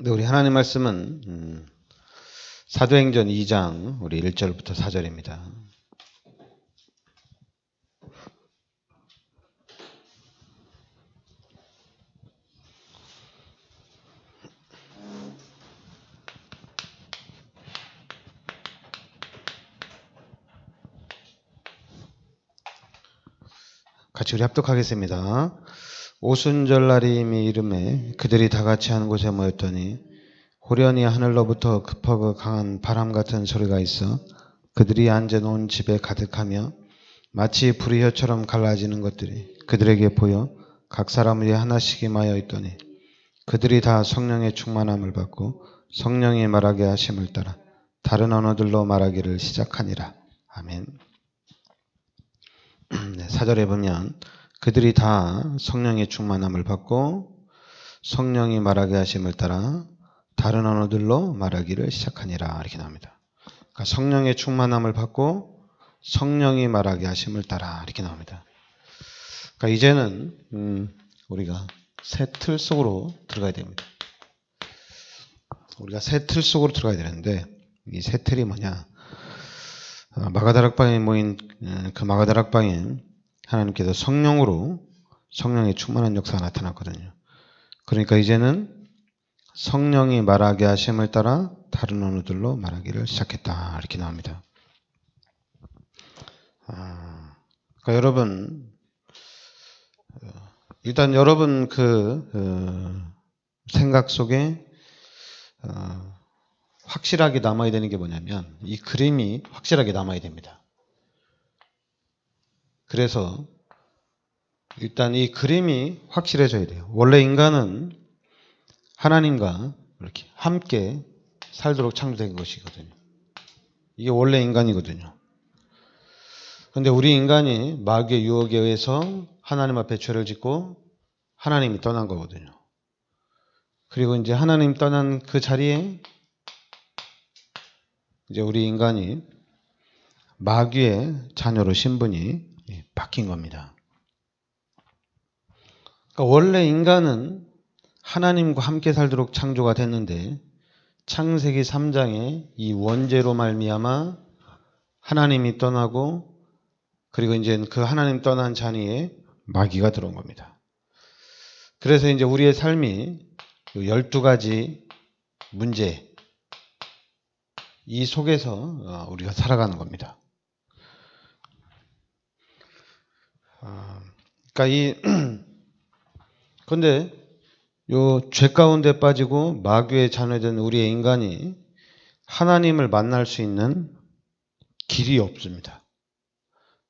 네, 우리 하나님 말씀은 사도행전 2장 우리 1절부터 4절입니다. 같이 우리 합독하겠습니다. 오순절날임이 이름에 그들이 다 같이 한 곳에 모였더니 호련히 하늘로부터 급하고 강한 바람 같은 소리가 있어 그들이 앉아놓은 집에 가득하며 마치 불이 혀처럼 갈라지는 것들이 그들에게 보여 각 사람 위에 하나씩 임하여 있더니 그들이 다 성령의 충만함을 받고 성령이 말하게 하심을 따라 다른 언어들로 말하기를 시작하니라. 아멘. 네, 4절에 보면 그들이 다 성령의 충만함을 받고 성령이 말하게 하심을 따라 다른 언어들로 말하기를 시작하니라 이렇게 나옵니다. 그러니까 성령의 충만함을 받고 성령이 말하게 하심을 따라 이렇게 나옵니다. 그러니까 이제는 우리가 새 틀 속으로 들어가야 됩니다. 우리가 새 틀 속으로 들어가야 되는데 이 새 틀이 뭐냐? 마가다락방에 모인 그 마가다락방에 하나님께서 성령의 충만한 역사가 나타났거든요. 그러니까 이제는 성령이 말하게 하심을 따라 다른 언어들로 말하기를 시작했다 이렇게 나옵니다. 그러니까 여러분 일단 여러분 생각 속에 확실하게 남아야 되는 게 뭐냐면 이 그림이 확실하게 남아야 됩니다. 그래서 일단 이 그림이 확실해져야 돼요. 원래 인간은 하나님과 이렇게 함께 살도록 창조된 것이거든요. 이게 원래 인간이거든요. 그런데 우리 인간이 마귀의 유혹에 의해서 하나님 앞에 죄를 짓고 하나님이 떠난 거거든요. 그리고 이제 하나님 떠난 그 자리에 이제 우리 인간이 마귀의 자녀로 신분이 바뀐 겁니다. 그러니까 원래 인간은 하나님과 함께 살도록 창조가 됐는데 창세기 3장에 이 원죄로 말미암아 하나님이 떠나고 그리고 이제 그 하나님 떠난 자리에 마귀가 들어온 겁니다. 그래서 이제 우리의 삶이 12가지 문제 이 속에서 우리가 살아가는 겁니다. 그러니까 근데 요 죄 가운데 빠지고 마귀의 자녀된 우리의 인간이 하나님을 만날 수 있는 길이 없습니다.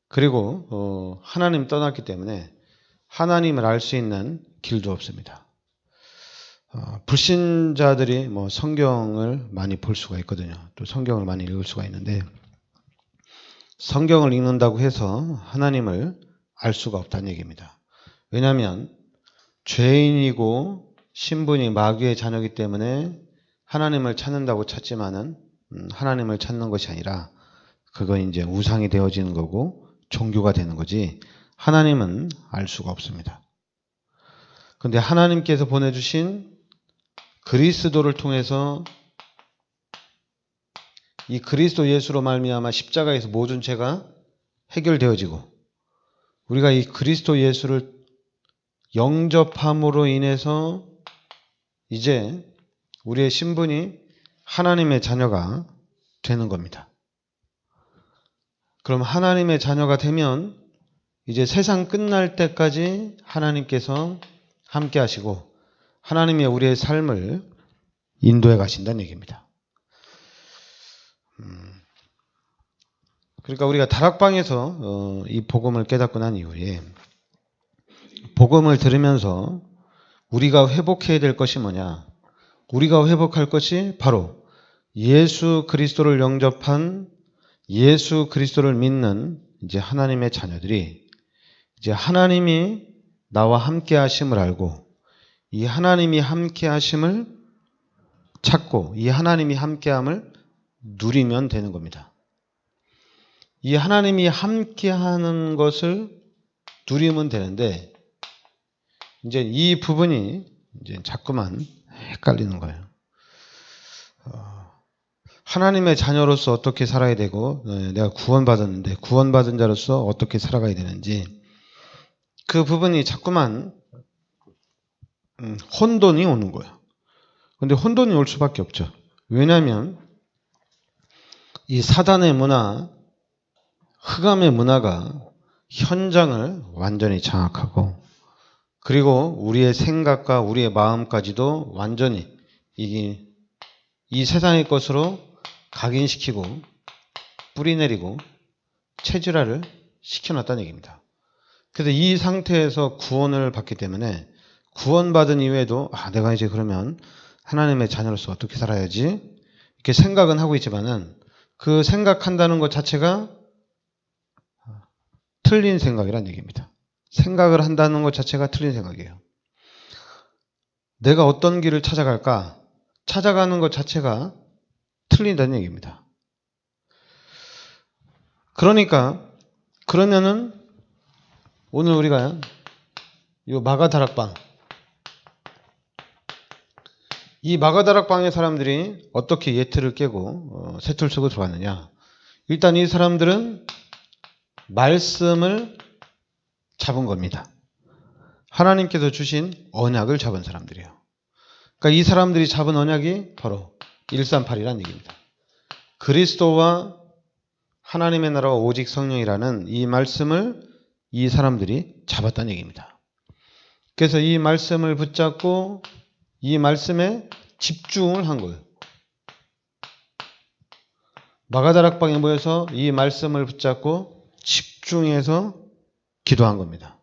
그리고 하나님 떠났기 때문에 하나님을 알 수 있는 길도 없습니다. 불신자들이 성경을 많이 볼 수가 있거든요. 또 성경을 많이 읽을 수가 있는데 성경을 읽는다고 해서 하나님을 알 수가 없다는 얘기입니다. 왜냐하면 죄인이고 신분이 마귀의 자녀이기 때문에 하나님을 찾는다고 찾지만은 하나님을 찾는 것이 아니라 그건 이제 우상이 되어지는 거고 종교가 되는 거지 하나님은 알 수가 없습니다. 그런데 하나님께서 보내주신 그리스도를 통해서 이 그리스도 예수로 말미암아 십자가에서 모든 죄가 해결되어지고 우리가 이 그리스도 예수를 영접함으로 인해서 이제 우리의 신분이 하나님의 자녀가 되는 겁니다. 그럼 하나님의 자녀가 되면 이제 세상 끝날 때까지 하나님께서 함께 하시고 하나님이 우리의 삶을 인도해 가신다는 얘기입니다. 그러니까 우리가 다락방에서 이 복음을 깨닫고 난 이후에 복음을 들으면서 우리가 회복해야 될 것이 뭐냐? 우리가 회복할 것이 바로 예수 그리스도를 영접한 예수 그리스도를 믿는 이제 하나님의 자녀들이 이제 하나님이 나와 함께 하심을 알고 이 하나님이 함께 하심을 찾고 이 하나님이 함께 함을 누리면 되는 겁니다. 이 하나님이 함께 하는 것을 누리면 되는데 이제 이 부분이 이제 자꾸만 헷갈리는 거예요. 하나님의 자녀로서 어떻게 살아야 되고 내가 구원받았는데 구원받은 자로서 어떻게 살아가야 되는지 그 부분이 자꾸만 혼돈이 오는 거예요. 근데 혼돈이 올 수밖에 없죠. 왜냐하면 이 사단의 문화, 흑암의 문화가 현장을 완전히 장악하고 그리고 우리의 생각과 우리의 마음까지도 완전히 이 세상의 것으로 각인시키고 뿌리내리고 체질화를 시켜놨다는 얘기입니다. 그래서 이 상태에서 구원을 받기 때문에 구원받은 이후에도 내가 이제 그러면 하나님의 자녀로서 어떻게 살아야지 이렇게 생각은 하고 있지만은 그 생각한다는 것 자체가 틀린 생각이란 얘기입니다. 생각을 한다는 것 자체가 틀린 생각이에요. 내가 어떤 길을 찾아갈까? 찾아가는 것 자체가 틀린다는 얘기입니다. 그러면은 오늘 우리가 이 마가다락방, 이 마가다락방의 사람들이 어떻게 예틀을 깨고 새틀 속으로 들어왔느냐? 일단 이 사람들은 말씀을 잡은 겁니다. 하나님께서 주신 언약을 잡은 사람들이에요. 그러니까 이 사람들이 잡은 언약이 바로 138이라는 얘기입니다. 그리스도와 하나님의 나라와 오직 성령이라는 이 말씀을 이 사람들이 잡았다는 얘기입니다. 그래서 이 말씀을 붙잡고 이 말씀에 집중을 한 거예요. 마가다락방에 모여서 이 말씀을 붙잡고 집중해서 기도한 겁니다.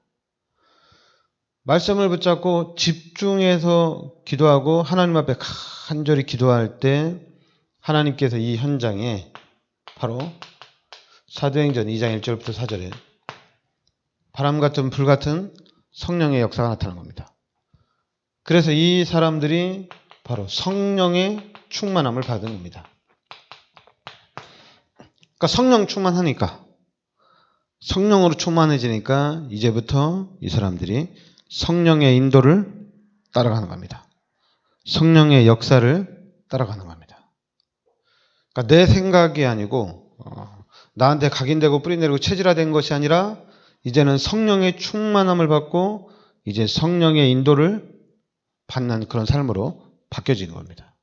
말씀을 붙잡고 집중해서 기도하고 하나님 앞에 간절히 기도할 때 하나님께서 이 현장에 바로 사도행전 2장 1절부터 4절에 바람 같은 불 같은 성령의 역사가 나타난 겁니다. 그래서 이 사람들이 바로 성령의 충만함을 받은 겁니다. 그러니까 성령 충만하니까 성령으로 충만해지니까 이제부터 이 사람들이 성령의 인도를 따라가는 겁니다. 성령의 역사를 따라가는 겁니다. 그러니까 내 생각이 아니고 나한테 각인되고 뿌리내리고 체질화된 것이 아니라 이제는 성령의 충만함을 받고 이제 성령의 인도를 받는 그런 삶으로 바뀌어지는 겁니다.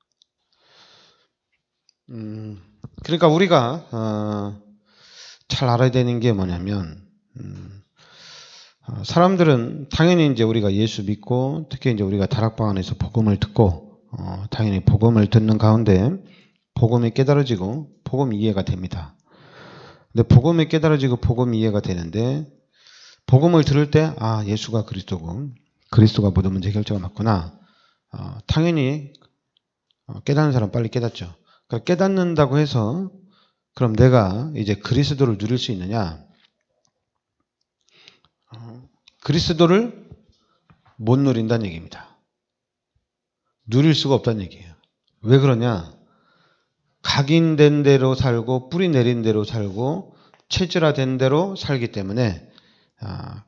그러니까 우리가 잘 알아야 되는 게 뭐냐면 사람들은 당연히 이제 우리가 예수 믿고 특히 이제 우리가 다락방 안에서 복음을 듣고 당연히 복음을 듣는 가운데 복음이 깨달아지고 복음 이해가 됩니다. 근데 복음이 깨달아지고 복음 이해가 되는데 복음을 들을 때 예수가 그리스도고 그리스도가 모든 문제 해결자가 맞구나. 당연히 깨닫는 사람 빨리 깨닫죠. 그러니까 깨닫는다고 해서 그럼 내가 이제 그리스도를 누릴 수 있느냐? 그리스도를 못 누린다는 얘기입니다. 누릴 수가 없다는 얘기예요. 왜 그러냐? 각인된 대로 살고 뿌리 내린 대로 살고 체질화된 대로 살기 때문에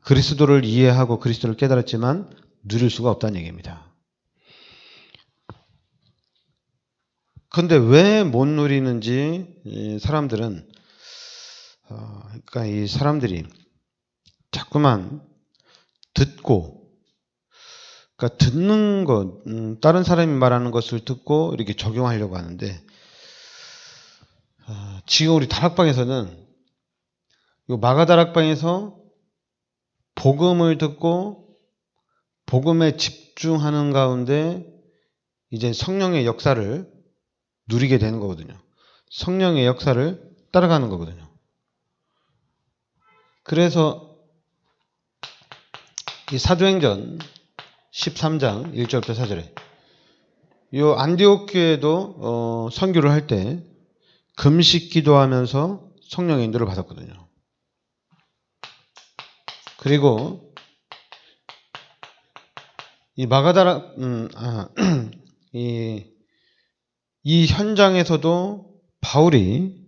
그리스도를 이해하고 그리스도를 깨달았지만 누릴 수가 없다는 얘기입니다. 그런데 왜 못 누리는지 사람들은 그러니까 이 사람들이 자꾸만 듣고 그러니까 듣는 것 다른 사람이 말하는 것을 듣고 이렇게 적용하려고 하는데 지금 우리 다락방에서는 이 마가다락방에서 복음을 듣고 복음에 집중하는 가운데 이제 성령의 역사를 누리게 되는 거거든요. 성령의 역사를 따라가는 거거든요. 그래서 이 사도행전 13장 1절부터 4절에 이 안디옥 교회도 선교를 할 때 금식 기도하면서 성령의 인도를 받았거든요. 그리고 이 마가다락 이 현장에서도 바울이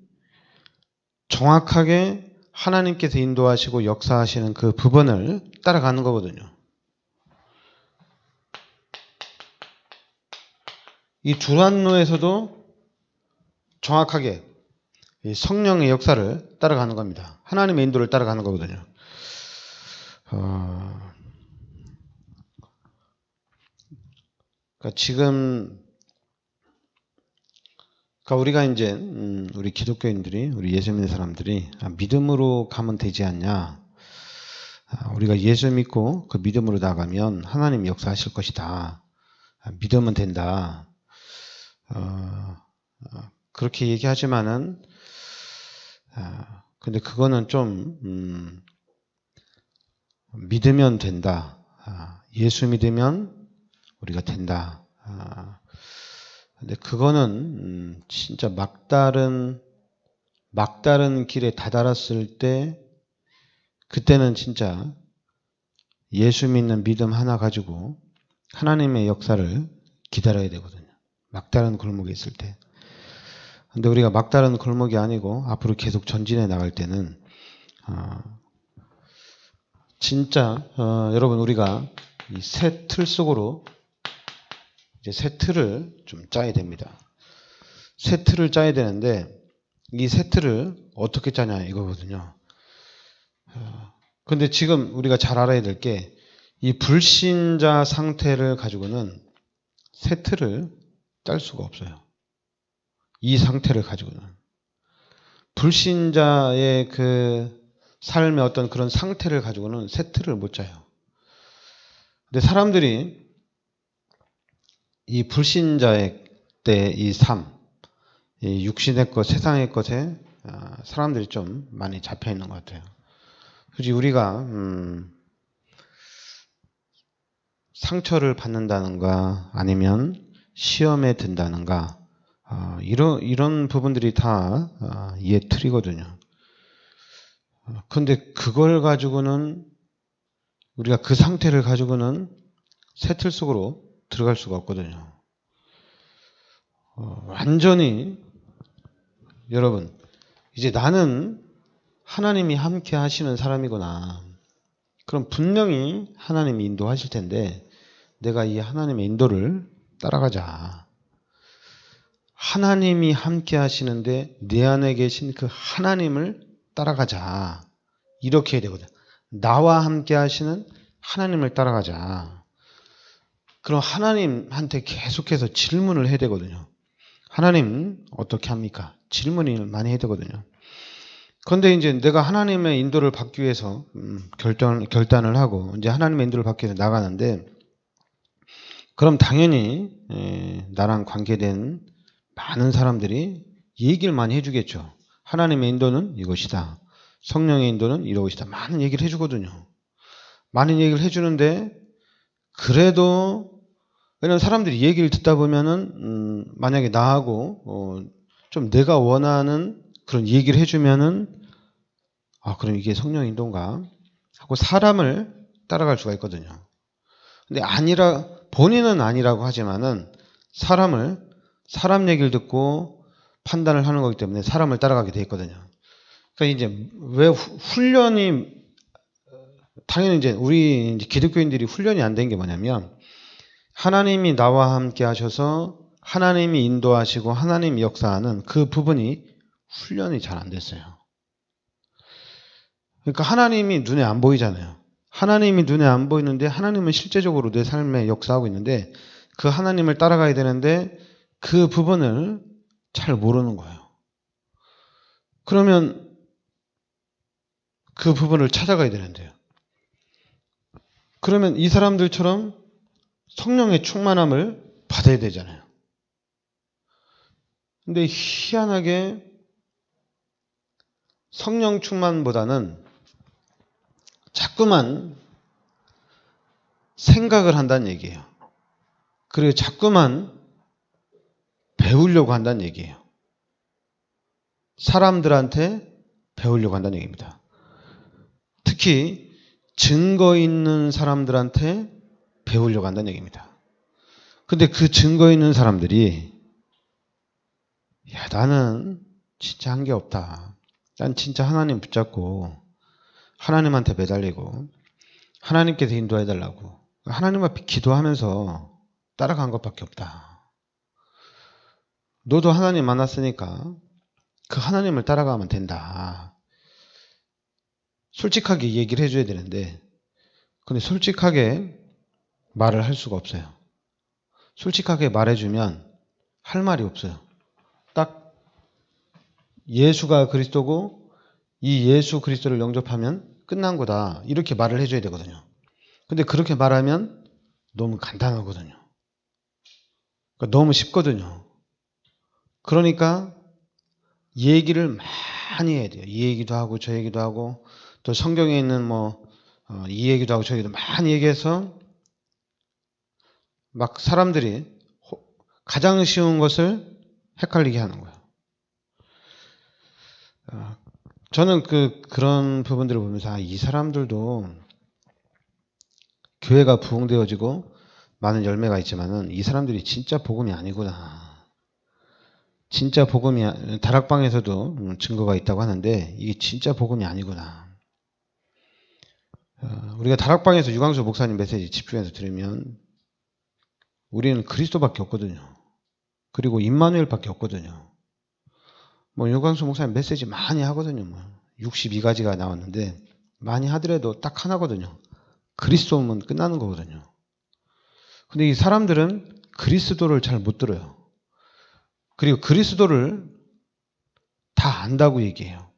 정확하게 하나님께서 인도하시고 역사하시는 그 부분을 따라가는 거거든요. 이 두란노에서도 정확하게 이 성령의 역사를 따라가는 겁니다. 하나님의 인도를 따라가는 거거든요. 그러니까 지금 그러니까 우리가 이제 우리 기독교인들이 우리 예수 믿는 사람들이 믿음으로 가면 되지 않냐. 우리가 예수 믿고 그 믿음으로 나가면 하나님 역사하실 것이다. 믿으면 된다. 그렇게 얘기하지만은 근데 그거는 좀 믿으면 된다. 예수 믿으면 우리가 된다. 근데 그거는 진짜 막다른 길에 다다랐을 때 그때는 진짜 예수 믿는 믿음 하나 가지고 하나님의 역사를 기다려야 되거든요. 막다른 골목에 있을 때. 근데 우리가 막다른 골목이 아니고 앞으로 계속 전진해 나갈 때는 진짜 여러분 우리가 이 새 틀 속으로 이제 새 틀을 좀 짜야 됩니다. 새 틀을 짜야 되는데 이 새 틀을 어떻게 짜냐 이거거든요. 근데 지금 우리가 잘 알아야 될 게 이 불신자 상태를 가지고는 새 틀을 짤 수가 없어요. 이 상태를 가지고는. 불신자의 그 삶의 어떤 그런 상태를 가지고는 새 틀을 못 짜요. 근데 사람들이 이 불신자의 때 이 삶, 이 육신의 것, 세상의 것에 사람들이 좀 많이 잡혀 있는 것 같아요. 굳이 우리가 상처를 받는다는가 아니면 시험에 든다는가 이런 부분들이 다 이해 틀이거든요. 그런데 그걸 가지고는 우리가 그 상태를 가지고는 새 틀 속으로 들어갈 수가 없거든요. 완전히 여러분 이제 나는 하나님이 함께 하시는 사람이구나. 그럼 분명히 하나님이 인도하실 텐데 내가 이 하나님의 인도를 따라가자. 하나님이 함께 하시는데 내 안에 계신 그 하나님을 따라가자. 이렇게 해야 되거든. 나와 함께 하시는 하나님을 따라가자. 그럼 하나님한테 계속해서 질문을 해야 되거든요. 하나님 어떻게 합니까? 질문을 많이 해야 되거든요. 그런데 이제 내가 하나님의 인도를 받기 위해서 결단을 하고 이제 하나님의 인도를 받기 위해서 나가는데 그럼 당연히 나랑 관계된 많은 사람들이 얘기를 많이 해주겠죠. 하나님의 인도는 이것이다. 성령의 인도는 이것이다. 많은 얘기를 해주거든요. 많은 얘기를 해주는데 그래도 왜냐면 사람들이 얘기를 듣다 보면은 만약에 나하고 좀 내가 원하는 그런 얘기를 해주면은 그럼 이게 성령 인도인가 하고 사람을 따라갈 수가 있거든요. 근데 본인은 아니라고 하지만은 사람 얘기를 듣고 판단을 하는 거기 때문에 사람을 따라가게 돼 있거든요. 그러니까 이제 왜 훈련이 당연히 이제 우리 이제 기독교인들이 훈련이 안 된 게 뭐냐면 하나님이 나와 함께 하셔서 하나님이 인도하시고 하나님이 역사하는 그 부분이 훈련이 잘 안 됐어요. 그러니까 하나님이 눈에 안 보이잖아요. 하나님이 눈에 안 보이는데 하나님은 실제적으로 내 삶에 역사하고 있는데 그 하나님을 따라가야 되는데 그 부분을 잘 모르는 거예요. 그러면 그 부분을 찾아가야 되는데요. 그러면 이 사람들처럼 성령의 충만함을 받아야 되잖아요. 근데 희한하게 성령 충만보다는 자꾸만 생각을 한다는 얘기예요. 그리고 자꾸만 배우려고 한다는 얘기예요. 사람들한테 배우려고 한다는 얘기입니다. 특히 증거 있는 사람들한테 배우려고 한다는 얘기입니다. 근데 그 증거 있는 사람들이 나는 진짜 한 게 없다. 난 진짜 하나님 붙잡고 하나님한테 매달리고 하나님께서 인도해달라고 하나님 앞에 기도하면서 따라간 것밖에 없다. 너도 하나님 만났으니까 그 하나님을 따라가면 된다. 솔직하게 얘기를 해줘야 되는데, 근데 솔직하게 말을 할 수가 없어요. 솔직하게 말해주면 할 말이 없어요. 딱 예수가 그리스도고 이 예수 그리스도를 영접하면 끝난 거다. 이렇게 말을 해줘야 되거든요. 근데 그렇게 말하면 너무 간단하거든요. 그러니까 너무 쉽거든요. 그러니까 얘기를 많이 해야 돼요. 이 얘기도 하고 저 얘기도 하고 또 성경에 있는 이 얘기도 하고 저 얘기도 많이 얘기해서 막 사람들이 가장 쉬운 것을 헷갈리게 하는 거예요. 저는 그런 부분들을 보면서 이 사람들도 교회가 부흥되어지고 많은 열매가 있지만은 이 사람들이 진짜 복음이 아니구나. 진짜 복음이 다락방에서도 증거가 있다고 하는데 이게 진짜 복음이 아니구나. 우리가 다락방에서 유광수 목사님 메시지 집중해서 들으면 우리는 그리스도밖에 없거든요. 그리고 임마누엘밖에 없거든요. 유광수 목사님 메시지 많이 하거든요. 62가지가 나왔는데 많이 하더라도 딱 하나거든요. 그리스도면 끝나는 거거든요. 근데 이 사람들은 그리스도를 잘 못 들어요. 그리고 그리스도를 다 안다고 얘기해요.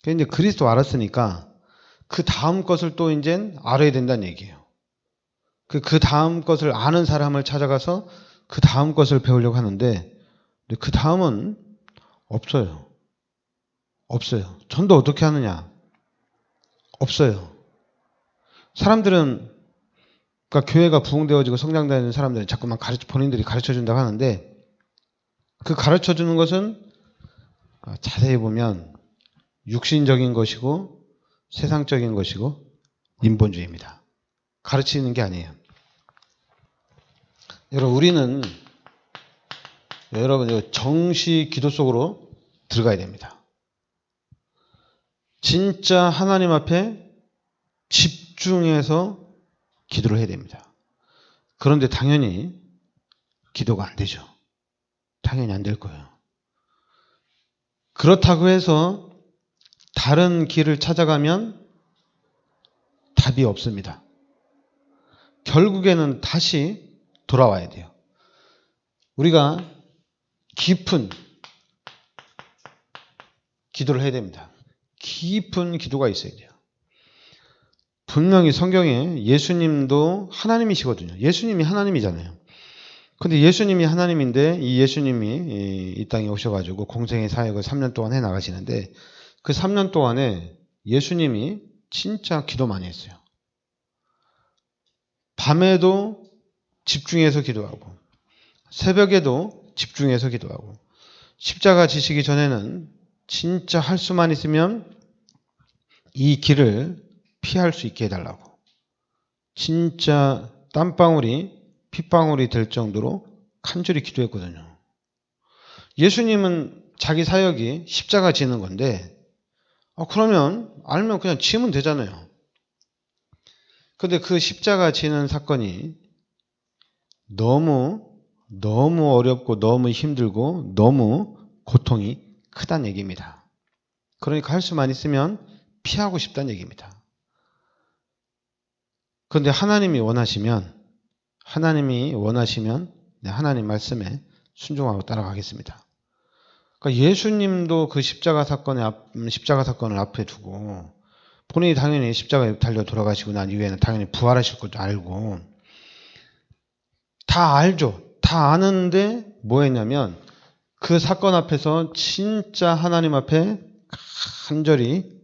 근데 그리스도 알았으니까 그 다음 것을 또 이제 알아야 된다는 얘기예요. 그 다음 것을 아는 사람을 찾아가서 그 다음 것을 배우려고 하는데 그 다음은 없어요. 없어요. 전도 어떻게 하느냐? 없어요. 사람들은 그러니까 교회가 부흥되어지고 성장되는 사람들은 자꾸만 본인들이 가르쳐준다고 하는데 그 가르쳐주는 것은 자세히 보면 육신적인 것이고 세상적인 것이고 인본주의입니다. 가르치는 게 아니에요. 여러분 정시 기도 속으로 들어가야 됩니다. 진짜 하나님 앞에 집중해서 기도를 해야 됩니다. 그런데 당연히 기도가 안 되죠. 당연히 안 될 거예요. 그렇다고 해서 다른 길을 찾아가면 답이 없습니다. 결국에는 다시 돌아와야 돼요. 우리가 깊은 기도를 해야 됩니다. 깊은 기도가 있어야 돼요. 분명히 성경에 예수님도 하나님이시거든요. 예수님이 하나님이잖아요. 근데 예수님이 하나님인데 이 예수님이 이 땅에 오셔가지고 공생의 사역을 3년 동안 해 나가시는데 그 3년 동안에 예수님이 진짜 기도 많이 했어요. 밤에도 집중해서 기도하고 새벽에도 집중해서 기도하고 십자가 지시기 전에는 진짜 할 수만 있으면 이 길을 피할 수 있게 해달라고 진짜 땀방울이 핏방울이 될 정도로 간절히 기도했거든요. 예수님은 자기 사역이 십자가 지는 건데 그러면 알면 그냥 지면 되잖아요. 근데 그 십자가 지는 사건이 너무 어렵고 너무 힘들고 너무 고통이 크다는 얘기입니다. 그러니까 할 수만 있으면 피하고 싶다는 얘기입니다. 그런데 하나님이 원하시면 하나님 말씀에 순종하고 따라가겠습니다. 그러니까 예수님도 그 십자가 사건을 앞에 두고 본인이 당연히 십자가에 달려 돌아가시고 난 이후에는 당연히 부활하실 것도 알고 다 알죠. 다 아는데 뭐 했냐면 그 사건 앞에서 진짜 하나님 앞에 간절히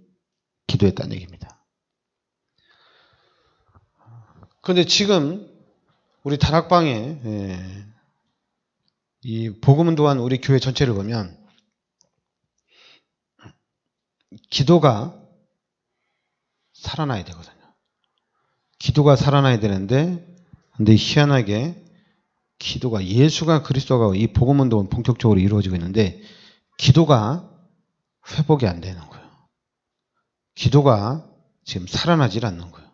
기도했다는 얘기입니다. 그런데 지금 우리 다락방에 이 복음은 또한 우리 교회 전체를 보면 기도가 살아나야 되거든요. 기도가 살아나야 되는데 근데 희한하게 기도가 예수가 그리스도가 이 복음 운동은 본격적으로 이루어지고 있는데 기도가 회복이 안 되는 거예요. 기도가 지금 살아나질 않는 거예요.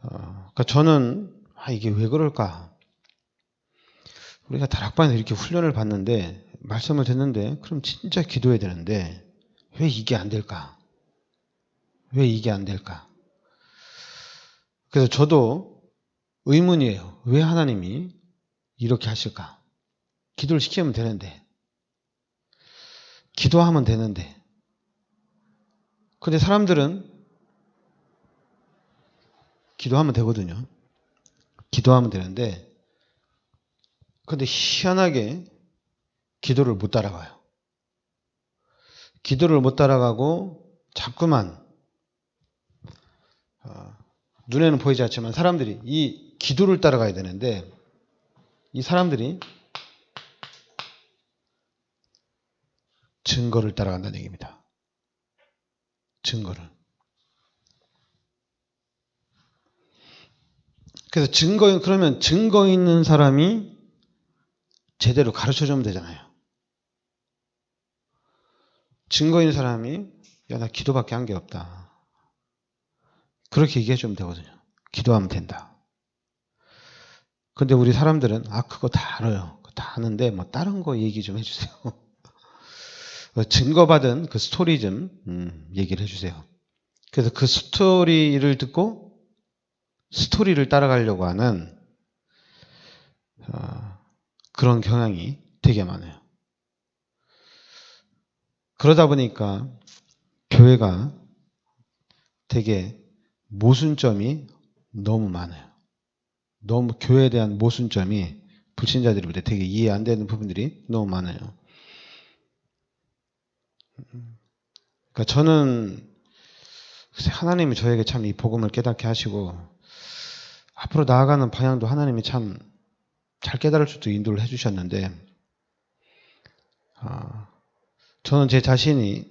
그러니까 저는 이게 왜 그럴까? 우리가 다락방에서 이렇게 훈련을 받는데, 말씀을 듣는데, 그럼 진짜 기도해야 되는데, 왜 이게 안 될까? 왜 이게 안 될까? 그래서 저도 의문이에요. 왜 하나님이 이렇게 하실까? 기도를 시키면 되는데, 기도하면 되는데. 근데 사람들은 기도하면 되거든요. 기도하면 되는데, 근데 희한하게 기도를 못 따라가요. 기도를 못 따라가고 자꾸만 눈에는 보이지 않지만 사람들이 이 기도를 따라가야 되는데, 이 사람들이 증거를 따라간다는 얘기입니다. 증거를. 그래서 그러면 증거 있는 사람이 제대로 가르쳐 주면 되잖아요. 증거 있는 사람이, 야, 나 기도밖에 한 게 없다. 그렇게 얘기해 주면 되거든요. 기도하면 된다. 근데 우리 사람들은, 그거 다 알아요. 그거 다 아는데, 뭐, 다른 거 얘기 좀 해주세요. 증거받은 그 스토리 좀, 얘기를 해주세요. 그래서 그 스토리를 듣고, 스토리를 따라가려고 하는, 그런 경향이 되게 많아요. 그러다 보니까, 교회가 되게 모순점이 너무 많아요. 너무 교회에 대한 모순점이 불신자들이 볼 때 되게 이해 안 되는 부분들이 너무 많아요. 그러니까 저는 하나님이 저에게 참 이 복음을 깨닫게 하시고 앞으로 나아가는 방향도 하나님이 참 잘 깨달을 수도 인도를 해주셨는데 저는 제 자신이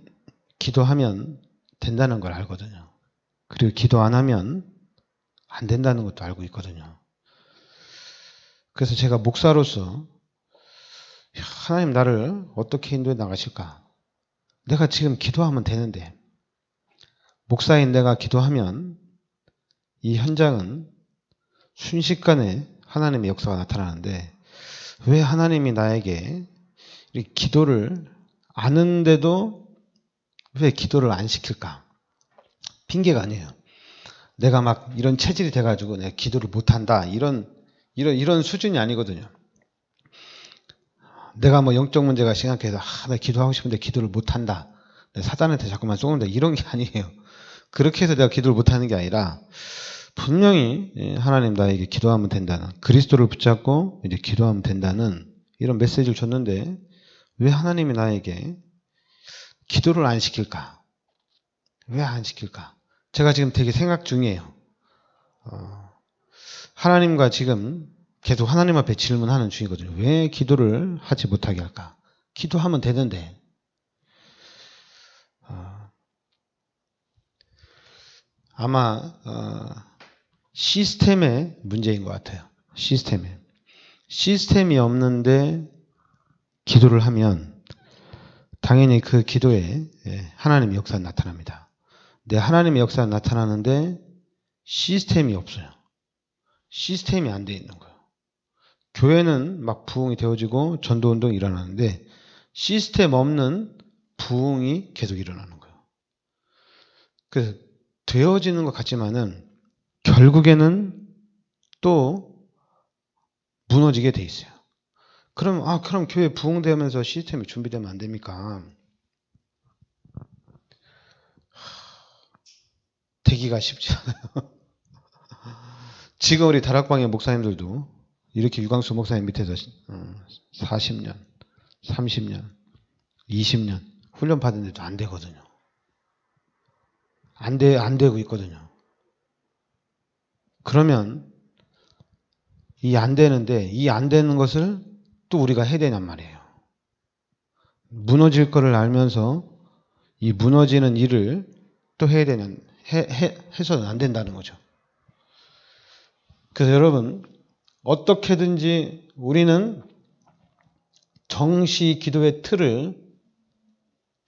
기도하면 된다는 걸 알거든요. 그리고 기도 안 하면 안 된다는 것도 알고 있거든요. 그래서 제가 목사로서 하나님 나를 어떻게 인도해 나가실까? 내가 지금 기도하면 되는데 목사인 내가 기도하면 이 현장은 순식간에 하나님의 역사가 나타나는데 왜 하나님이 나에게 기도를 아는데도 왜 기도를 안 시킬까? 핑계가 아니에요. 내가 막 이런 체질이 돼가지고 내가 기도를 못한다 이런 수준이 아니거든요. 내가 뭐 영적 문제가 심각해서 내가 기도하고 싶은데 기도를 못한다. 내가 사단한테 자꾸만 쏘는다 이런 게 아니에요. 그렇게 해서 내가 기도를 못하는 게 아니라 분명히 하나님 나에게 기도하면 된다는 그리스도를 붙잡고 이제 기도하면 된다는 이런 메시지를 줬는데 왜 하나님이 나에게 기도를 안 시킬까? 왜 안 시킬까? 제가 지금 되게 생각 중이에요. 하나님과 지금 계속 하나님 앞에 질문하는 중이거든요. 왜 기도를 하지 못하게 할까? 기도하면 되는데. 아마 시스템의 문제인 것 같아요. 시스템이 없는데 기도를 하면 당연히 그 기도에 하나님의 역사가 나타납니다. 근데 하나님의 역사가 나타나는데 시스템이 없어요. 시스템이 안 돼 있는 거예요. 교회는 막 부흥이 되어지고 전도운동이 일어나는데 시스템 없는 부흥이 계속 일어나는 거예요. 그래서 되어지는 것 같지만은 결국에는 또 무너지게 돼 있어요. 그럼 교회 부흥되면서 시스템이 준비되면 안 됩니까? 되기가 쉽지 않아요. 지금 우리 다락방의 목사님들도 이렇게 유광수 목사님 밑에서 40년, 30년, 20년 훈련 받은데도 안 되거든요. 안 되고 있거든요. 그러면 이 안 되는데 이 안 되는 것을 또 우리가 해야 되냔 말이에요. 무너질 거를 알면서 이 무너지는 일을 또 해야 해서는 안 된다는 거죠. 그래서 여러분 어떻게든지 우리는 정시 기도의 틀을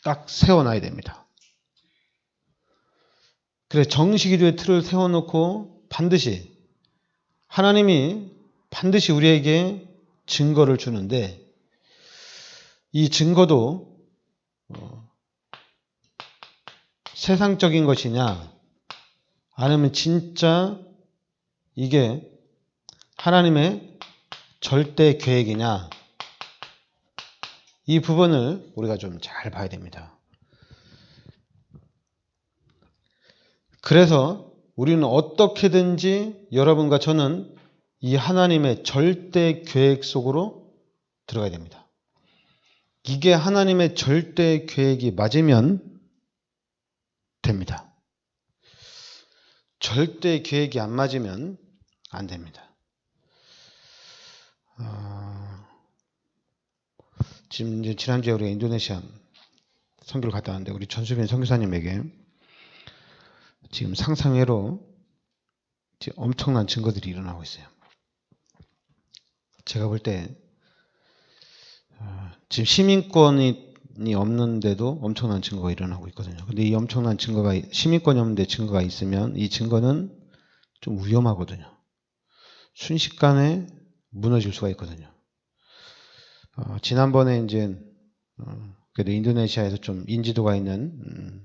딱 세워놔야 됩니다. 그래서 정시 기도의 틀을 세워놓고 하나님이 반드시 우리에게 증거를 주는데 이 증거도 세상적인 것이냐 아니면 진짜 이게 하나님의 절대 계획이냐 이 부분을 우리가 좀 잘 봐야 됩니다. 그래서 우리는 어떻게든지 여러분과 저는 이 하나님의 절대 계획 속으로 들어가야 됩니다. 이게 하나님의 절대 계획이 맞으면 됩니다. 절대 계획이 안 맞으면 안 됩니다. 지금 이제 지난주에 우리가 인도네시아 선교를 갔다 왔는데 우리 전수빈 선교사님에게 지금 상상외로 엄청난 증거들이 일어나고 있어요. 제가 볼 때 지금 시민권이 없는데도 엄청난 증거가 일어나고 있거든요. 근데 이 엄청난 증거가 시민권이 없는데 증거가 있으면 이 증거는 좀 위험하거든요. 순식간에 무너질 수가 있거든요. 지난번에 이제 그래도 인도네시아에서 좀 인지도가 있는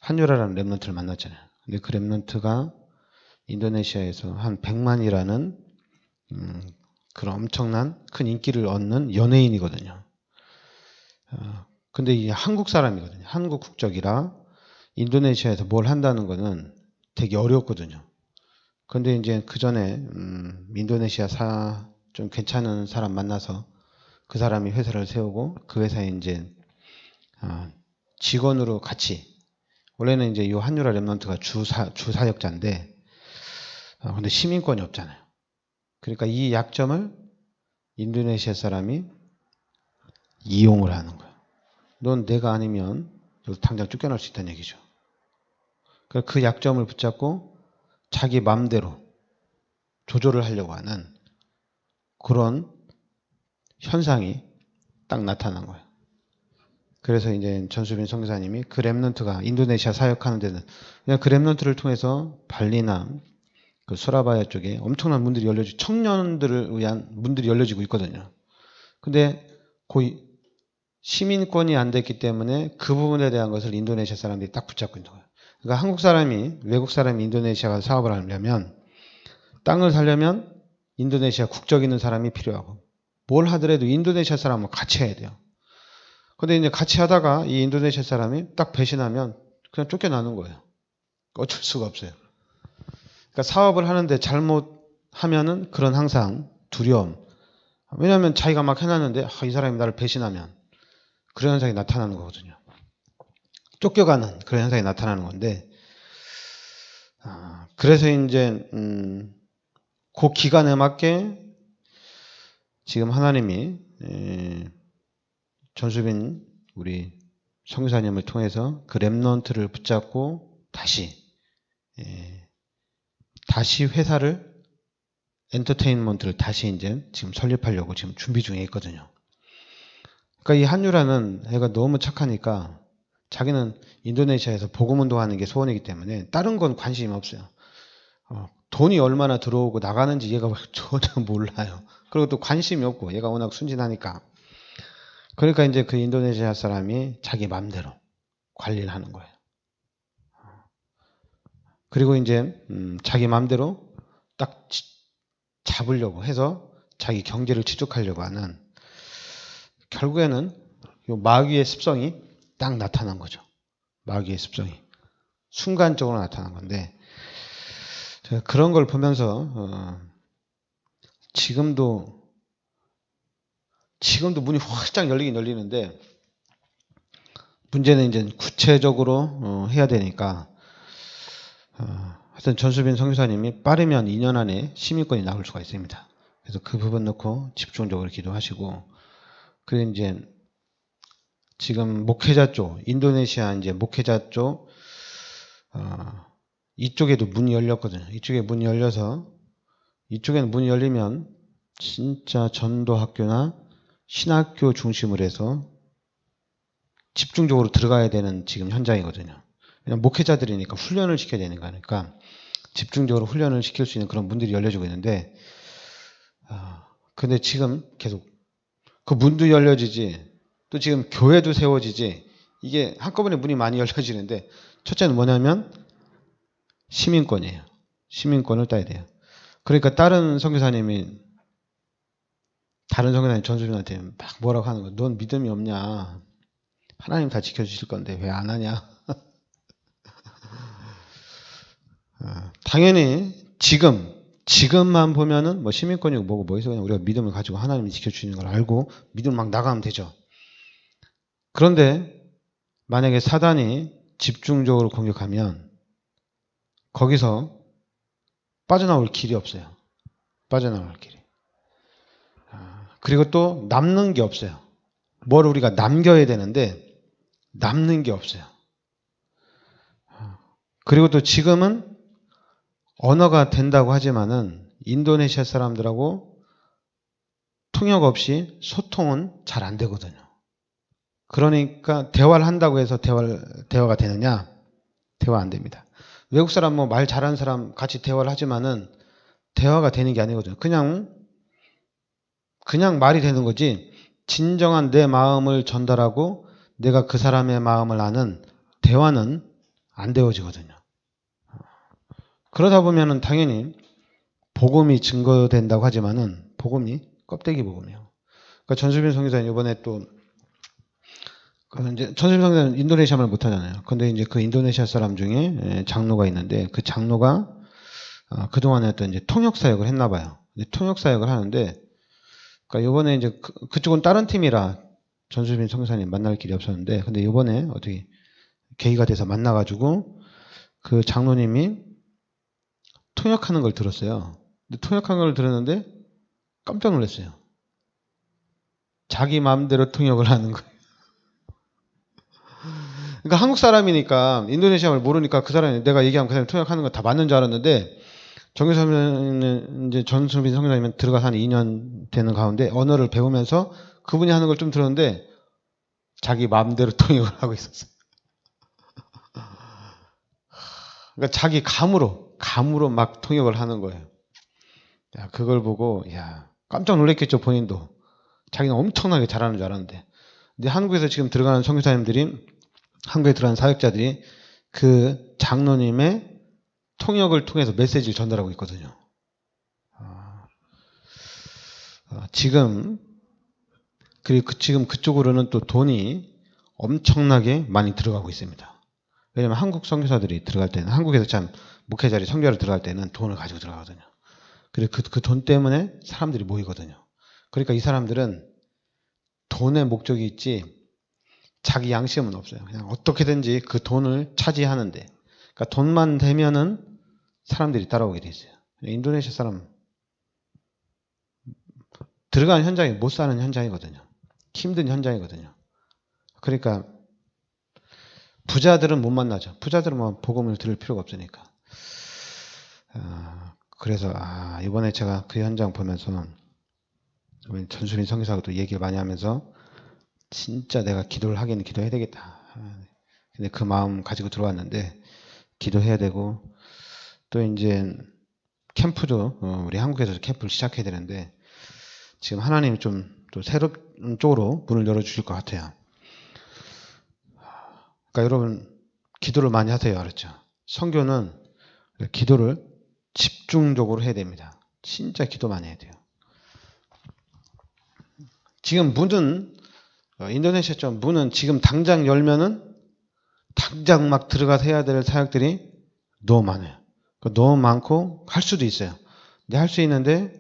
한유라라는 랩런트를 만났잖아요. 근데 그 랩런트가 인도네시아에서 한 100만이라는 그런 엄청난 큰 인기를 얻는 연예인이거든요. 근데 이 한국 사람이거든요. 한국 국적이라 인도네시아에서 뭘 한다는 거는 되게 어렵거든요. 근데 이제 그 전에 인도네시아 좀 괜찮은 사람 만나서 그 사람이 회사를 세우고 그 회사에 이제 직원으로 같이 원래는 이제 이 한유라 랩런트가 주사역자인데 근데 시민권이 없잖아요. 그러니까 이 약점을 인도네시아 사람이 이용을 하는 거예요. 넌 내가 아니면 여기서 당장 쫓겨날 수 있다는 얘기죠. 그 약점을 붙잡고 자기 마음대로 조절을 하려고 하는 그런 현상이 딱 나타난 거예요. 그래서 이제 전수빈 선교사님이 그 랩런트가 인도네시아 사역하는 데는 그냥 그 랩런트를 통해서 발리나 그 수라바야 쪽에 엄청난 문들이 열려지고 청년들을 위한 문들이 열려지고 있거든요. 근데 거의 시민권이 안 됐기 때문에 그 부분에 대한 것을 인도네시아 사람들이 딱 붙잡고 있는 거예요. 그러니까 한국 사람이 외국 사람이 인도네시아 가서 사업을 하려면 땅을 사려면 인도네시아 국적 있는 사람이 필요하고 뭘 하더라도 인도네시아 사람은 같이 해야 돼요. 근데 이제 같이 하다가 이 인도네시아 사람이 딱 배신하면 그냥 쫓겨나는 거예요. 어쩔 수가 없어요. 그러니까 사업을 하는데 잘못하면은 그런 항상 두려움. 왜냐하면 자기가 막 해놨는데 이 사람이 나를 배신하면 그런 현상이 나타나는 거거든요. 쫓겨가는 그런 현상이 나타나는 건데 그래서 이제 그 기간에 맞게 지금 하나님이 전수빈 우리 선교사님을 통해서 그 랩런트를 붙잡고 다시 회사를 엔터테인먼트를 다시 이제 지금 설립하려고 지금 준비 중에 있거든요. 그러니까 이 한유라는 애가 너무 착하니까 자기는 인도네시아에서 복음 운동하는 게 소원이기 때문에 다른 건 관심이 없어요. 돈이 얼마나 들어오고 나가는지 얘가 전혀 몰라요. 그리고 또 관심이 없고 얘가 워낙 순진하니까. 그러니까 이제 그 인도네시아 사람이 자기 맘대로 관리를 하는 거예요. 그리고 이제 자기 맘대로 딱 잡으려고 해서 자기 경제를 지속하려고 하는 결국에는 요 마귀의 습성이 딱 나타난 거죠. 마귀의 습성이 순간적으로 나타난 건데 제가 그런 걸 보면서 지금도 문이 활짝 열리긴 열리는데 문제는 이제 구체적으로 해야 되니까 하여튼 전수빈 선교사님이 빠르면 2년 안에 시민권이 나올 수가 있습니다. 그래서 그 부분 놓고 집중적으로 기도하시고 그리고 이제 지금 목회자 쪽 인도네시아 이제 목회자 쪽 이쪽에도 문이 열렸거든요. 이쪽에 문이 열려서 이쪽에는 문이 열리면 진짜 전도학교나 신학교 중심으로 해서 집중적으로 들어가야 되는 지금 현장이거든요. 그냥 목회자들이니까 훈련을 시켜야 되는 거니까 집중적으로 훈련을 시킬 수 있는 그런 문들이 열려지고 있는데 근데 지금 계속 그 문도 열려지지, 또 지금 교회도 세워지지, 이게 한꺼번에 문이 많이 열려지는데, 첫째는 뭐냐면 시민권이에요. 시민권을 따야 돼요. 그러니까 다른 선교사님 전수빈한테 막 뭐라고 하는 거야. 넌 믿음이 없냐. 하나님 다 지켜주실 건데 왜 안 하냐. 당연히 지금만 보면은 뭐 시민권이고 뭐고 뭐 있어. 그냥 우리가 믿음을 가지고 하나님이 지켜주시는 걸 알고 믿음 막 나가면 되죠. 그런데 만약에 사단이 집중적으로 공격하면 거기서 빠져나올 길이 없어요. 빠져나올 길이. 그리고 또 남는 게 없어요. 뭘 우리가 남겨야 되는데 남는 게 없어요. 그리고 또 지금은 언어가 된다고 하지만은 인도네시아 사람들하고 통역 없이 소통은 잘 안 되거든요. 그러니까 대화를 한다고 해서 대화가 되느냐? 대화 안 됩니다. 외국 사람 뭐 말 잘하는 사람 같이 대화를 하지만은 대화가 되는 게 아니거든요. 그냥 말이 되는 거지 진정한 내 마음을 전달하고 내가 그 사람의 마음을 아는 대화는 안 되어지거든요. 그러다 보면은 당연히 복음이 증거된다고 하지만은 복음이 껍데기 복음이에요. 그러니까 전수빈 선교사님 이번에 또 이제 전수빈 선교사는 인도네시아 말 못하잖아요. 근데 이제 그 인도네시아 사람 중에 장로가 있는데 그 장로가 그동안에 또 이제 통역 사역을 했나 봐요. 통역 사역을 하는데 그러니까 이번에 이제 그쪽은 다른 팀이라 전수빈 선교사님 만날 길이 없었는데 근데 이번에 어떻게 계기가 돼서 만나가지고 그 장로님이 통역하는 걸 들었어요. 근데 통역하는 걸 들었는데 깜짝 놀랐어요. 자기 마음대로 통역을 하는 거예요. 그러니까 한국 사람이니까 인도네시아 말 모르니까 그 사람이 내가 얘기하면 그 사람이 통역하는 거 다 맞는 줄 알았는데 정교사님은 이제 전수빈 선교사님은 들어가서 한 2년 되는 가운데 언어를 배우면서 그분이 하는 걸 좀 들었는데 자기 마음대로 통역을 하고 있었어요. 그러니까 자기 감으로 막 통역을 하는 거예요. 야, 그걸 보고 깜짝 놀랐겠죠 본인도. 자기는 엄청나게 잘하는 줄 알았는데. 근데 한국에서 지금 들어가는 선교사님들이 한국에 들어가는 사역자들이 그 장로님의 통역을 통해서 메시지를 전달하고 있거든요. 그리고 지금 그쪽으로는 또 돈이 엄청나게 많이 들어가고 있습니다. 왜냐면 한국 선교사들이 들어갈 때는 한국에서 참 목회 자리 선교를 들어갈 때는 돈을 가지고 들어가거든요. 그리고 그 돈 때문에 사람들이 모이거든요. 그러니까 이 사람들은 돈의 목적이 있지 자기 양심은 없어요. 그냥 어떻게든지 그 돈을 차지하는데 그러니까 돈만 되면은 사람들이 따라오게 돼 있어요. 인도네시아 사람 들어가는 현장이 못 사는 현장이거든요. 힘든 현장이거든요. 그러니까 부자들은 못 만나죠. 부자들은 뭐 복음을 들을 필요가 없으니까. 그래서 이번에 제가 그 현장 보면서 전수민 선교사하고도 얘기를 많이 하면서 진짜 내가 기도를 하긴 기도해야 되겠다. 근데 그 마음 가지고 들어왔는데 기도해야 되고 또 이제 캠프도 우리 한국에서 캠프를 시작해야 되는데 지금 하나님이 좀 또 새로운 쪽으로 문을 열어주실 것 같아요. 그러니까 여러분 기도를 많이 하세요. 알았죠? 선교는 기도를 집중적으로 해야 됩니다. 진짜 기도 많이 해야 돼요. 지금 문은 인도네시아처럼 문은 지금 당장 열면은 당장 막 들어가서 해야 될 사역들이 너무 많아요. 너무 많고 할 수도 있어요. 근데 할 수 있는데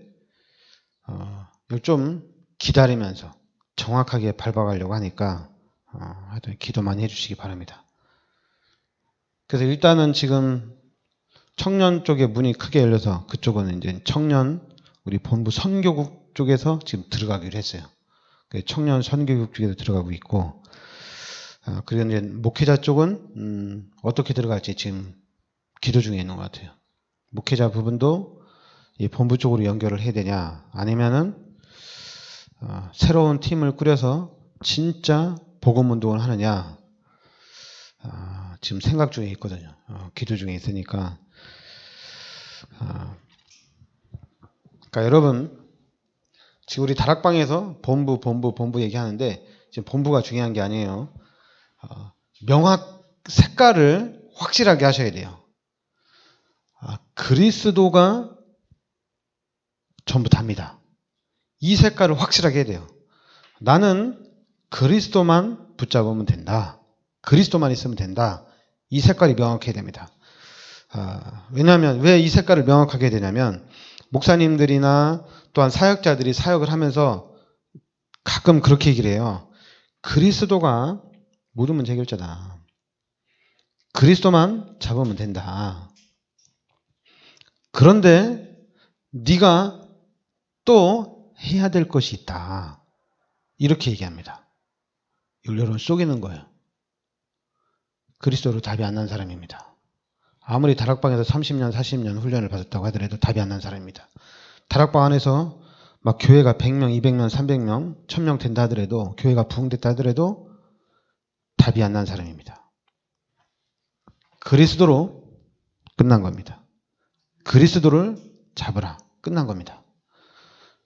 좀 기다리면서 정확하게 밟아가려고 하니까 하여튼 기도 많이 해주시기 바랍니다. 그래서 일단은 지금 청년 쪽에 문이 크게 열려서 그쪽은 이제 청년 우리 본부 선교국 쪽에서 지금 들어가기로 했어요. 청년 선교국 쪽에서 들어가고 있고 그리고 이제 목회자 쪽은 어떻게 들어갈지 지금 기도 중에 있는 것 같아요. 목회자 부분도 이 본부 쪽으로 연결을 해야 되냐 아니면은 새로운 팀을 꾸려서 진짜 복음 운동을 하느냐 지금 생각 중에 있거든요. 기도 중에 있으니까 그러니까 여러분 지금 우리 다락방에서 본부 얘기하는데 지금 본부가 중요한 게 아니에요. 색깔을 확실하게 하셔야 돼요. 그리스도가 전부 답니다. 이 색깔을 확실하게 해야 돼요. 나는 그리스도만 붙잡으면 된다. 그리스도만 있으면 된다. 이 색깔이 명확해야 됩니다. 왜냐하면 왜 이 색깔을 명확하게 해야 되냐면 목사님들이나 또한 사역자들이 사역을 하면서 가끔 그렇게 얘기를 해요. 그리스도가 모든 문제 해결자다. 그리스도만 잡으면 된다. 그런데 네가 또 해야 될 것이 있다. 이렇게 얘기합니다. 여러분 속이는 거예요. 그리스도로 답이 안 난 사람입니다. 아무리 다락방에서 30년, 40년 훈련을 받았다고 하더라도 답이 안 난 사람입니다. 다락방 안에서 막 교회가 100명, 200명, 300명, 1000명 된다 하더라도 교회가 부흥됐다 하더라도 답이 안 난 사람입니다. 그리스도로 끝난 겁니다. 그리스도를 잡으라. 끝난 겁니다.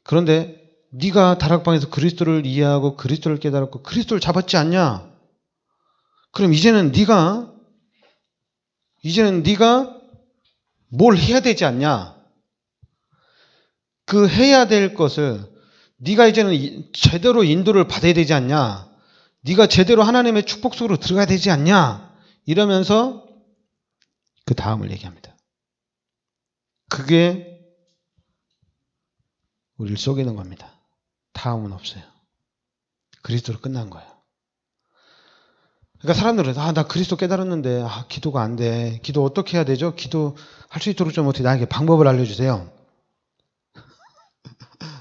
그런데 네가 다락방에서 그리스도를 이해하고 그리스도를 깨달았고 그리스도를 잡았지 않냐? 그럼 이제는 네가 뭘 해야 되지 않냐? 그 해야 될 것을 네가 이제는 제대로 인도를 받아야 되지 않냐? 네가 제대로 하나님의 축복 속으로 들어가야 되지 않냐? 이러면서 그 다음을 얘기합니다. 그게 우리를 속이는 겁니다. 다음은 없어요. 그리스도로 끝난 거예요. 그러니까 사람들은 나 그리스도 깨달았는데 기도가 안 돼. 기도 어떻게 해야 되죠? 기도 할 수 있도록 좀 어떻게 나에게 방법을 알려주세요.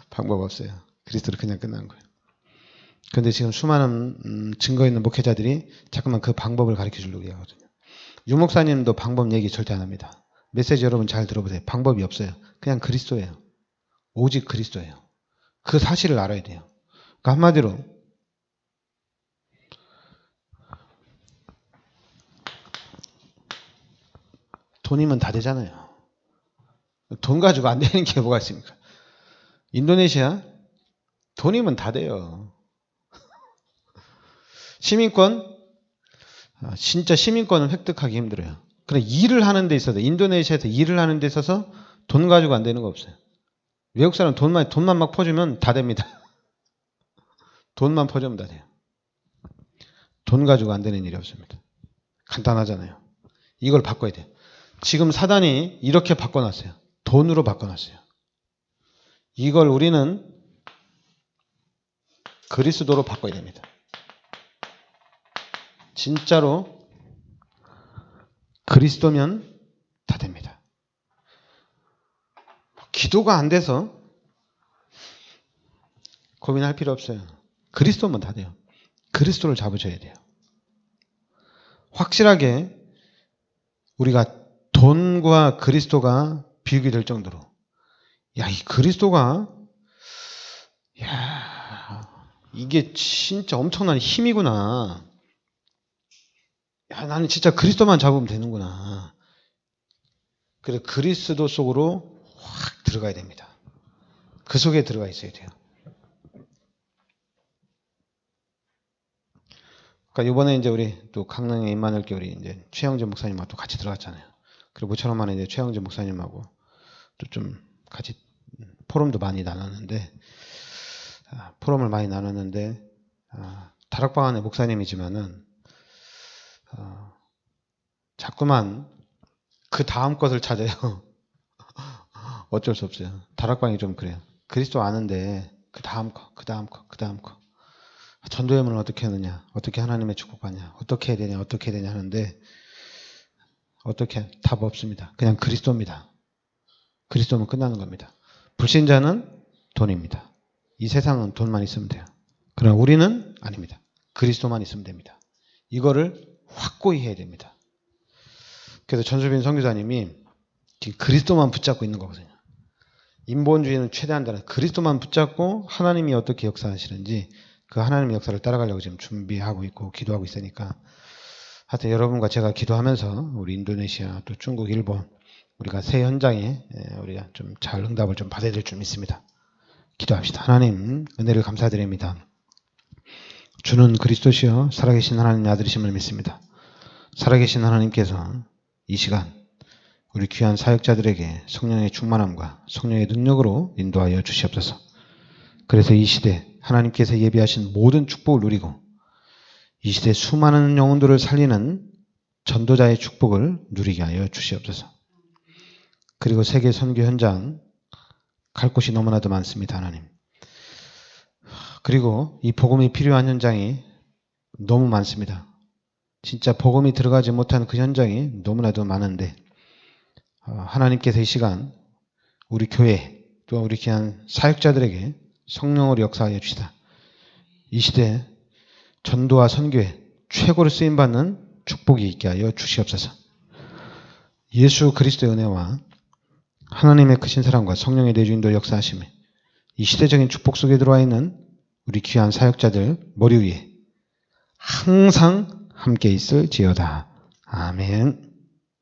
방법 없어요. 그리스도로 그냥 끝난 거예요. 그런데 지금 수많은 증거 있는 목회자들이 자꾸만 그 방법을 가르쳐 주려고 하거든요. 유 목사님도 방법 얘기 절대 안 합니다. 메시지 여러분 잘 들어보세요. 방법이 없어요. 그냥 그리스도예요. 오직 그리스도예요. 그 사실을 알아야 돼요. 그러니까 한마디로 돈이면 다 되잖아요. 돈 가지고 안 되는 게 뭐가 있습니까? 인도네시아 돈이면 다 돼요. 시민권 진짜 시민권을 획득하기 힘들어요. 그래 일을 하는 데 있어서 인도네시아에서 일을 하는 데 있어서 돈 가지고 안 되는 거 없어요. 외국 사람 돈만 막 퍼주면 다 됩니다. 돈만 퍼주면 다 돼요. 돈 가지고 안 되는 일이 없습니다. 간단하잖아요. 이걸 바꿔야 돼요. 지금 사단이 이렇게 바꿔놨어요. 돈으로 바꿔놨어요. 이걸 우리는 그리스도로 바꿔야 됩니다. 진짜로 그리스도면 다 됩니다. 기도가 안 돼서 고민할 필요 없어요. 그리스도면 다 돼요. 그리스도를 잡으셔야 돼요. 확실하게 우리가 돈과 그리스도가 비교가 될 정도로 이 그리스도가 이게 진짜 엄청난 힘이구나. 나는 진짜 그리스도만 잡으면 되는구나. 그래 그리스도 속으로 확 들어가야 됩니다. 그 속에 들어가 있어야 돼요. 그러니까 이번에 이제 우리 또 강릉에 임만을 게 우리 이제 최영재 목사님하고 또 같이 들어갔잖아요. 그리고 모처럼 만에 이제 최영재 목사님하고 또 좀 같이 포럼도 많이 나눴는데 포럼을 많이 나눴는데 다락방 안에 목사님이지만은 자꾸만 그 다음 것을 찾아요. 어쩔 수 없어요. 다락방이 좀 그래요. 그리스도 아는데 그 다음 거. 전도회문을 어떻게 하느냐, 어떻게 하나님의 축복받냐, 어떻게 해야 되냐 하는데 어떻게 답 없습니다. 그냥 그리스도입니다. 그리스도면 끝나는 겁니다. 불신자는 돈입니다. 이 세상은 돈만 있으면 돼요. 그러나 우리는 아닙니다. 그리스도만 있으면 됩니다. 이거를 확고히 해야 됩니다. 그래서 전수빈 선교사님이 그리스도만 붙잡고 있는 거거든요. 인본주의는 최대한 다른 그리스도만 붙잡고 하나님이 어떻게 역사하시는지 그 하나님의 역사를 따라가려고 지금 준비하고 있고 기도하고 있으니까 하여튼 여러분과 제가 기도하면서 우리 인도네시아 또 중국, 일본 우리가 새 현장에 우리가 좀 잘 응답을 좀 받아야 될 줄 믿습니다. 기도합시다. 하나님, 은혜를 감사드립니다. 주는 그리스도시요 살아계신 하나님의 아들이심을 믿습니다. 살아계신 하나님께서 이 시간 우리 귀한 사역자들에게 성령의 충만함과 성령의 능력으로 인도하여 주시옵소서. 그래서 이 시대 하나님께서 예비하신 모든 축복을 누리고 이 시대 수많은 영혼들을 살리는 전도자의 축복을 누리게 하여 주시옵소서. 그리고 세계 선교 현장 갈 곳이 너무나도 많습니다. 하나님. 그리고 이 복음이 필요한 현장이 너무 많습니다. 진짜 복음이 들어가지 못한 그 현장이 너무나도 많은데 하나님께서 이 시간 우리 교회 또 우리 귀한 사역자들에게 성령으로 역사하여 주시다. 이 시대 전도와 선교에 최고로 쓰임받는 축복이 있게 하여 주시옵소서. 예수 그리스도의 은혜와 하나님의 크신 사랑과 성령의 내주인도 역사하심에 이 시대적인 축복 속에 들어와 있는 우리 귀한 사역자들 머리 위에 항상 함께 있을지어다. 아멘.